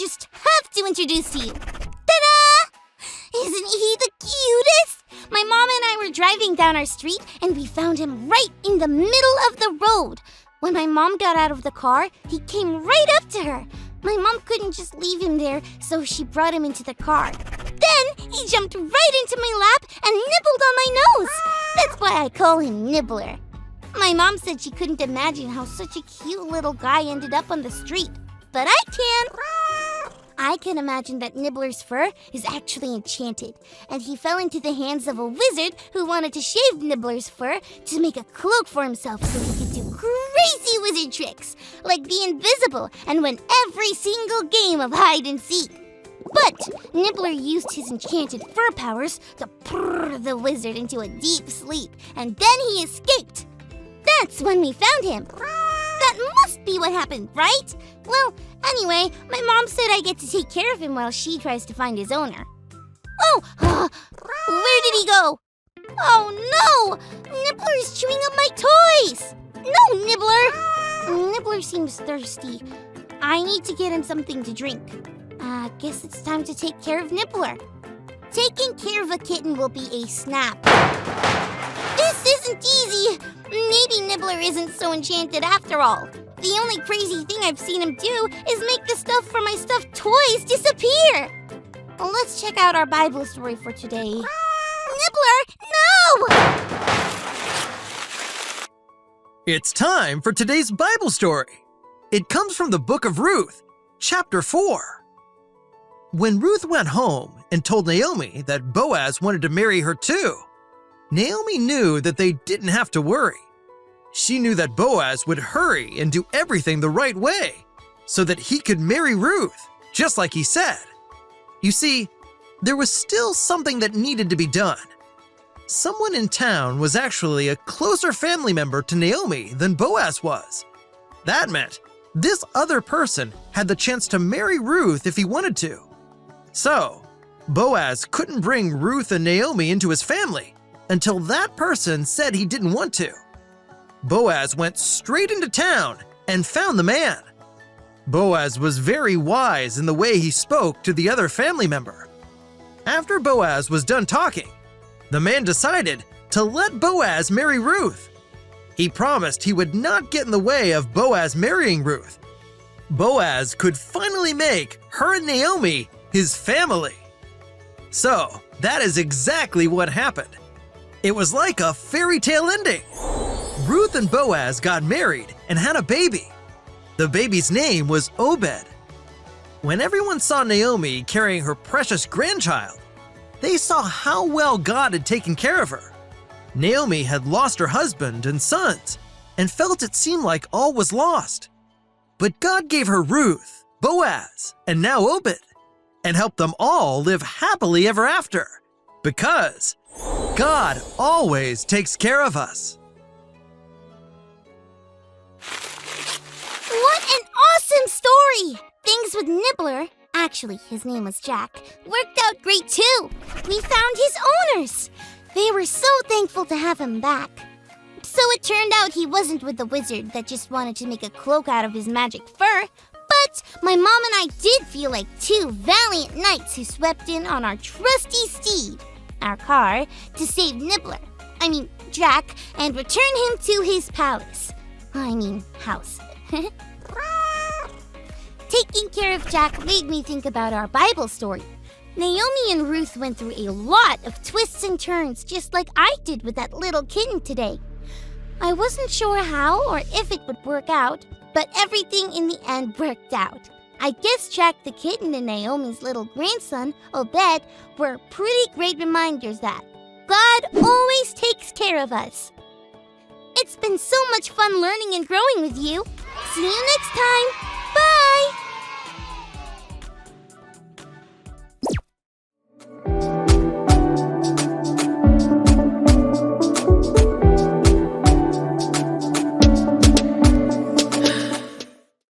just have to introduce to you. Ta-da! Isn't he the cutest? My mom and I were driving down our street and we found him right in the middle of the road. When my mom got out of the car, he came right up to her. My mom couldn't just leave him there, so she brought him into the car. Then he jumped right into my lap and nibbled on my nose. That's why I call him Nibbler. My mom said she couldn't imagine how such a cute little guy ended up on the street. But I can. I can imagine that Nibbler's fur is actually enchanted, and he fell into the hands of a wizard who wanted to shave Nibbler's fur to make a cloak for himself so he could do crazy wizard tricks, like be invisible and win every single game of hide and seek. But Nibbler used his enchanted fur powers to purr the wizard into a deep sleep, and then he escaped. That's when we found him. That must be what happened, right? Well, anyway, my mom said I get to take care of him while she tries to find his owner. Oh, where did he go? Oh no! Nibbler is chewing up my toys! No, Nibbler! Nibbler seems thirsty. I need to get him something to drink. Guess it's time to take care of Nibbler. Taking care of a kitten will be a snap. This isn't easy. Maybe Nibbler isn't so enchanted after all. The only crazy thing I've seen him do is make the stuff from my stuffed toys disappear. Well, let's check out our Bible story for today. Nibbler, no! It's time for today's Bible story. It comes from the book of Ruth, chapter 4. When Ruth went home and told Naomi that Boaz wanted to marry her too, Naomi knew that they didn't have to worry. She knew that Boaz would hurry and do everything the right way so that he could marry Ruth, just like he said. You see, there was still something that needed to be done. Someone in town was actually a closer family member to Naomi than Boaz was. That meant this other person had the chance to marry Ruth if he wanted to. So, Boaz couldn't bring Ruth and Naomi into his family until that person said he didn't want to. Boaz went straight into town and found the man. Boaz was very wise in the way he spoke to the other family member. After Boaz was done talking, the man decided to let Boaz marry Ruth. He promised he would not get in the way of Boaz marrying Ruth. Boaz could finally make her and Naomi his family. So, that is exactly what happened. It was like a fairy tale ending. Ruth and Boaz got married and had a baby. The baby's name was Obed. When everyone saw Naomi carrying her precious grandchild, they saw how well God had taken care of her. Naomi had lost her husband and sons and felt it seemed like all was lost. But God gave her Ruth, Boaz, and now Obed, and helped them all live happily ever after, because God always takes care of us. What an awesome story! Things with Nibbler, actually his name was Jack, worked out great too. We found his owners. They were so thankful to have him back. So it turned out he wasn't with the wizard that just wanted to make a cloak out of his magic fur. But my mom and I did feel like two valiant knights who swept in on our trusty steed, our car, to save Nibbler, Jack, and return him to his palace. House. Taking care of Jack made me think about our Bible story. Naomi and Ruth went through a lot of twists and turns, just like I did with that little kitten today. I wasn't sure how or if it would work out, but everything in the end worked out. I guess Jack the kitten and Naomi's little grandson, Obed, were pretty great reminders that God always takes care of us. It's been so much fun learning and growing with you. See you next time!